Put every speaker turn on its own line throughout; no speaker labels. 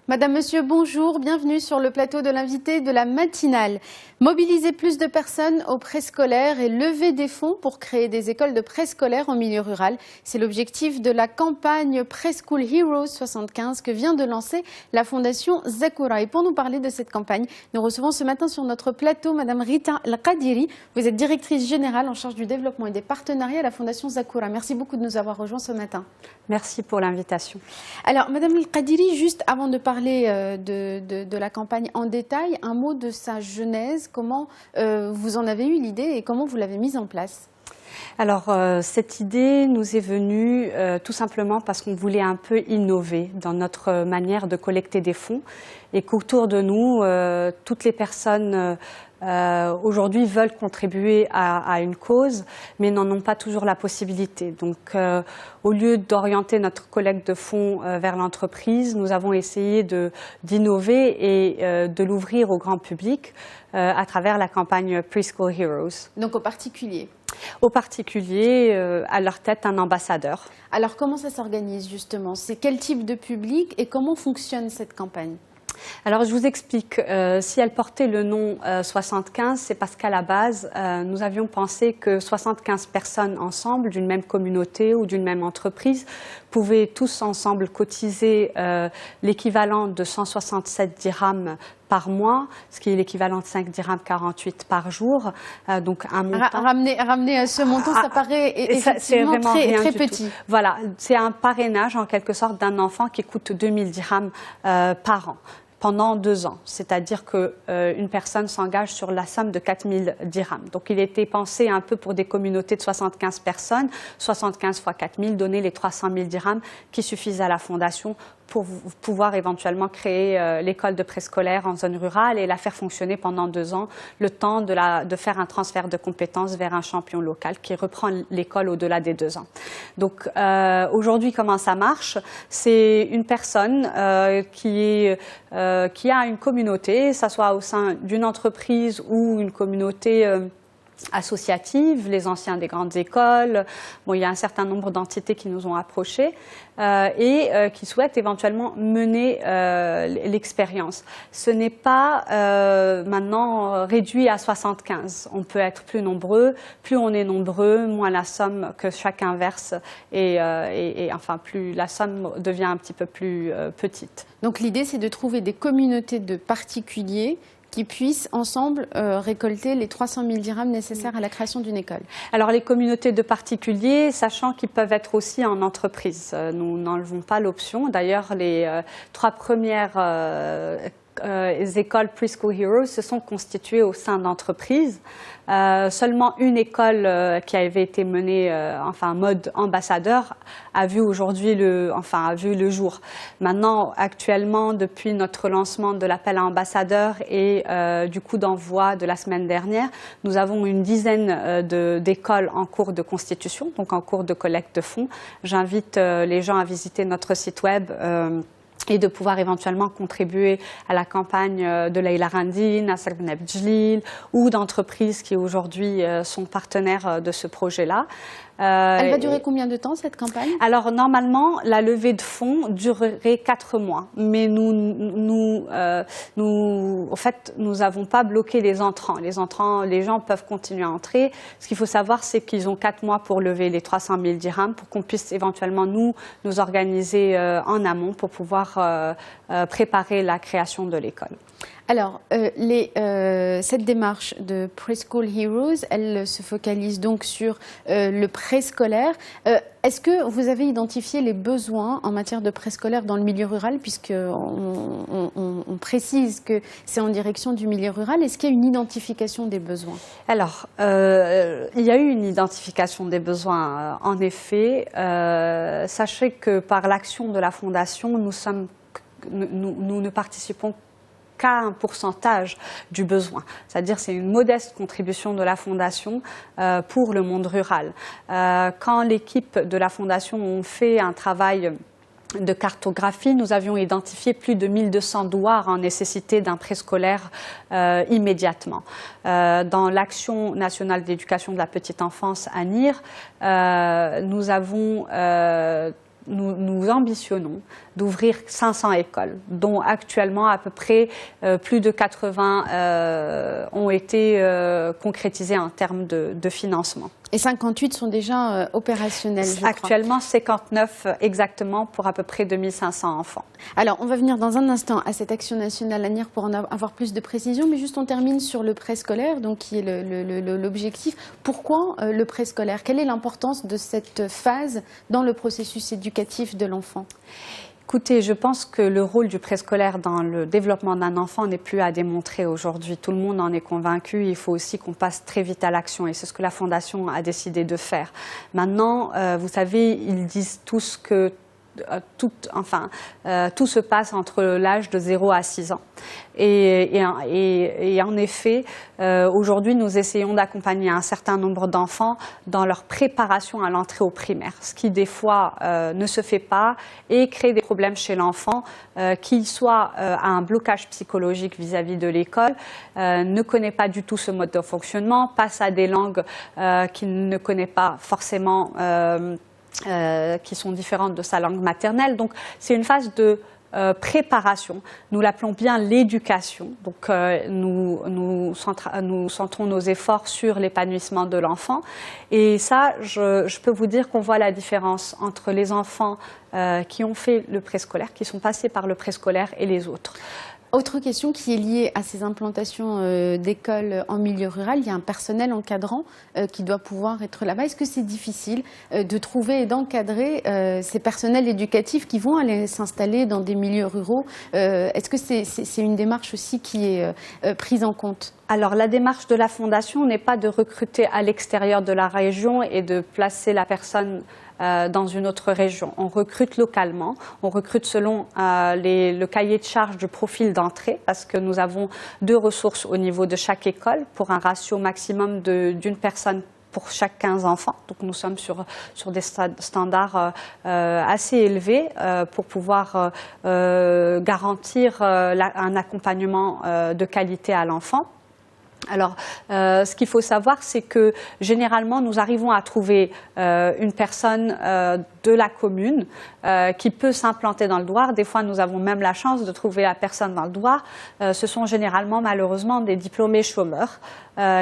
Madame, Monsieur, bonjour, bienvenue sur le plateau de l'invité de la matinale. Mobiliser plus de personnes au préscolaire et lever des fonds pour créer des écoles de préscolaire en milieu rural. C'est l'objectif de la campagne Preschool Heroes 75 que vient de lancer la Fondation Zakura. Et pour nous parler de cette campagne, nous recevons ce matin sur notre plateau Madame Rita Al-Qadiri. Vous êtes directrice générale en charge du développement et des partenariats à la Fondation Zakura. Merci beaucoup de nous avoir rejoints ce matin.
Merci pour l'invitation.
Alors, Madame Al-Qadiri, juste avant de parler de la campagne en détail, un mot de sa genèse. Comment vous en avez eu l'idée et comment vous l'avez mise en place?
Alors, cette idée nous est venue tout simplement parce qu'on voulait un peu innover dans notre manière de collecter des fonds et qu'autour de nous, toutes les personnes aujourd'hui veulent contribuer à une cause, mais n'en ont pas toujours la possibilité. Donc, au lieu d'orienter notre collecte de fonds vers l'entreprise, nous avons essayé d'innover et de l'ouvrir au grand public à travers la campagne Preschool Heroes.
Donc aux particuliers?
Aux particuliers, à leur tête un ambassadeur.
Alors comment ça s'organise justement? C'est quel type de public et comment fonctionne cette campagne?
Alors je vous explique, si elle portait le nom 75, c'est parce qu'à la base, nous avions pensé que 75 personnes ensemble, d'une même communauté ou d'une même entreprise, pouvaient tous ensemble cotiser l'équivalent de 167 dirhams par mois, ce qui est l'équivalent de 5 dirhams 48 par jour. Donc un montant...
Ramener ce montant, ça paraît effectivement très petit.
Voilà, c'est un parrainage en quelque sorte d'un enfant qui coûte 2000 dirhams par an pendant 2 ans. C'est-à-dire qu'une personne s'engage sur la somme de 4000 dirhams. Donc il était pensé un peu pour des communautés de 75 personnes, 75 fois 4000, donner les 300 000 dirhams qui suffisent à la fondation pour pouvoir éventuellement créer l'école de préscolaire en zone rurale et la faire fonctionner pendant 2 ans, le temps de faire un transfert de compétences vers un champion local qui reprend l'école au-delà des 2 ans. Donc aujourd'hui, comment ça marche? C'est une personne qui a une communauté, que ce soit au sein d'une entreprise ou une communauté associatives, les anciens des grandes écoles. Bon, il y a un certain nombre d'entités qui nous ont approchés qui souhaitent éventuellement mener l'expérience. Ce n'est pas maintenant réduit à 75. On peut être plus nombreux. Plus on est nombreux, moins la somme que chacun verse enfin plus la somme devient un petit peu plus petite.
Donc l'idée, c'est de trouver des communautés de particuliers qui puissent ensemble récolter les 300 000 dirhams nécessaires à la création d'une école.
Alors les communautés de particuliers, sachant qu'ils peuvent être aussi en entreprise, nous n'enlevons pas l'option. D'ailleurs, les 3 premières écoles Preschool Heroes se sont constituées au sein d'entreprises. Seulement une école qui avait été menée en mode ambassadeur a vu aujourd'hui le jour. Maintenant, actuellement, depuis notre lancement de l'appel à ambassadeurs et du coup d'envoi de la semaine dernière, nous avons une dizaine d'écoles en cours de constitution, donc en cours de collecte de fonds. J'invite les gens à visiter notre site web et de pouvoir éventuellement contribuer à la campagne de Leila Randi, Nasser Ben Abdjelil ou d'entreprises qui aujourd'hui sont partenaires de ce projet-là.
Elle va durer combien de temps cette campagne?
Alors normalement, la levée de fonds durerait 4 mois, mais en fait, nous n'avons pas bloqué les entrants. Les gens peuvent continuer à entrer. Ce qu'il faut savoir, c'est qu'ils ont 4 mois pour lever les 300 000 dirhams pour qu'on puisse éventuellement nous organiser en amont pour pouvoir préparer la création de l'école.
Alors, cette démarche de Preschool Heroes, elle se focalise donc sur le préscolaire. Est-ce que vous avez identifié les besoins en matière de préscolaire dans le milieu rural, puisqu'on précise que c'est en direction du milieu rural? Est-ce qu'il y a une identification des besoins?
Alors, il y a eu une identification des besoins, en effet. Sachez que par l'action de la Fondation, nous ne participons qu'à un pourcentage du besoin. C'est-à-dire c'est une modeste contribution de la Fondation pour le monde rural. Quand l'équipe de la Fondation a fait un travail de cartographie, nous avions identifié plus de 1200 douars en nécessité d'un préscolaire immédiatement. Dans l'Action nationale d'éducation de la petite enfance, ANIR, nous avons nous ambitionnons d'ouvrir 500 écoles, dont actuellement à peu près plus de 80 ont été concrétisées en termes de financement.
Et 58 sont déjà opérationnels, je crois.
Actuellement, 59 exactement pour à peu près 2500 enfants.
Alors, on va venir dans un instant à cette action nationale ANIR pour en avoir plus de précision, mais juste on termine sur le préscolaire, donc qui est l'objectif. Pourquoi le préscolaire? Quelle est l'importance de cette phase dans le processus éducatif de l'enfant?
Écoutez, je pense que le rôle du préscolaire dans le développement d'un enfant n'est plus à démontrer aujourd'hui. Tout le monde en est convaincu. Il faut aussi qu'on passe très vite à l'action et c'est ce que la Fondation a décidé de faire. Maintenant, vous savez, ils disent tous que tout se passe entre l'âge de 0 à 6 ans. Et en effet, aujourd'hui, nous essayons d'accompagner un certain nombre d'enfants dans leur préparation à l'entrée au primaire, ce qui des fois ne se fait pas et crée des problèmes chez l'enfant, qui soit a un blocage psychologique vis-à-vis de l'école, ne connaît pas du tout ce mode de fonctionnement, passe à des langues qu'il ne connaît pas forcément, qui sont différentes de sa langue maternelle. Donc, c'est une phase de préparation. Nous l'appelons bien l'éducation. Donc, nous centrons nos efforts sur l'épanouissement de l'enfant. Et ça, je peux vous dire qu'on voit la différence entre les enfants qui ont fait le préscolaire, qui sont passés par le préscolaire et les autres.
Autre question qui est liée à ces implantations d'écoles en milieu rural, il y a un personnel encadrant qui doit pouvoir être là-bas. Est-ce que c'est difficile de trouver et d'encadrer ces personnels éducatifs qui vont aller s'installer dans des milieux ruraux? Est-ce que c'est une démarche aussi qui est prise en compte?
Alors, la démarche de la Fondation n'est pas de recruter à l'extérieur de la région et de placer la personne dans une autre région. On recrute localement, on recrute selon le cahier de charge du profil d'entrée, parce que nous avons 2 ressources au niveau de chaque école pour un ratio maximum d'une personne pour chaque 15 enfants. Donc nous sommes sur des standards assez élevés pour pouvoir garantir un accompagnement de qualité à l'enfant. Alors, ce qu'il faut savoir, c'est que généralement, nous arrivons à trouver une personne de la commune qui peut s'implanter dans le Douar. Des fois, nous avons même la chance de trouver la personne dans le Douar. Ce sont généralement, malheureusement, des diplômés chômeurs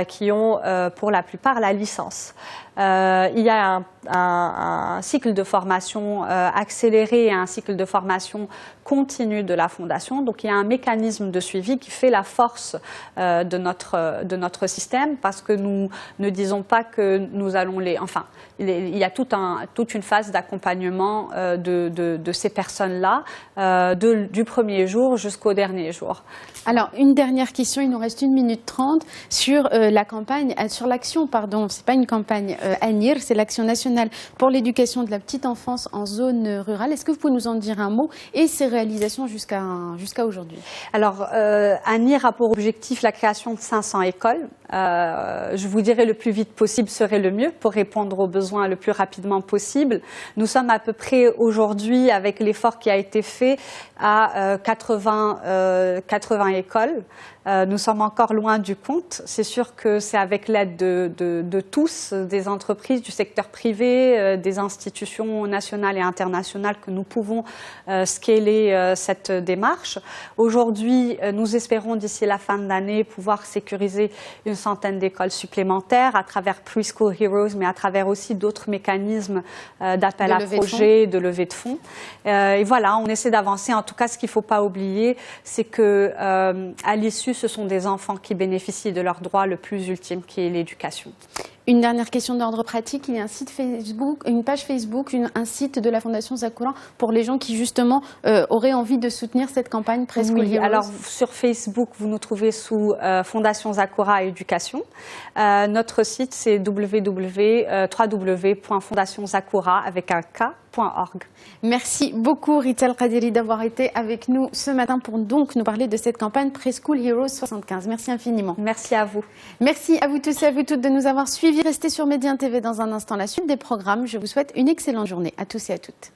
qui ont, pour la plupart, la licence. Il y a un cycle de formation accéléré et un cycle de formation continue de la Fondation. Donc, il y a un mécanisme de suivi qui fait la force de notre système, parce que nous ne disons pas que nous allons les... Enfin, il y a toute une phase d'accompagnement de ces personnes-là, du premier jour jusqu'au dernier jour.
Alors, une dernière question, il nous reste 1 minute 30 sur la campagne, sur l'action, pardon, c'est pas une campagne ANIR, c'est l'action nationale pour l'éducation de la petite enfance en zone rurale. Est-ce que vous pouvez nous en dire un mot et ses réalisations jusqu'à aujourd'hui? Alors,
ANIR a pour objectif la création de 500 écoles. Je vous dirais le plus vite possible serait le mieux pour répondre aux besoins le plus rapidement possible. Nous sommes à peu près aujourd'hui, avec l'effort qui a été fait, à 80 écoles. Nous sommes encore loin du compte. C'est sûr que c'est avec l'aide de tous, des entreprises, du secteur privé, des institutions nationales et internationales, que nous pouvons scaler cette démarche. Aujourd'hui, nous espérons d'ici la fin de l'année pouvoir sécuriser une centaine d'écoles supplémentaires à travers Preschool Heroes, mais à travers aussi d'autres mécanismes d'appel à projets, de levée de fonds. Et voilà, on essaie d'avancer. En tout cas, ce qu'il ne faut pas oublier, c'est que à l'issue, ce sont des enfants qui bénéficient de leur droit le plus ultime, qui est l'éducation.
Une dernière question d'ordre pratique. Il y a un site Facebook, une page Facebook, un site de la Fondation Zakura pour les gens qui justement auraient envie de soutenir cette campagne Preschool Heroes.
Alors sur Facebook, vous nous trouvez sous Fondation Zakura Éducation. Notre site, c'est www.fondationsakura avec un K.org.
Merci beaucoup Rital Qadiri d'avoir été avec nous ce matin pour donc nous parler de cette campagne Preschool Heroes 75. Merci infiniment.
Merci à vous.
Merci à vous tous et à vous toutes de nous avoir suivis. Restez sur Médien TV dans un instant la suite des programmes. Je vous souhaite une excellente journée à tous et à toutes.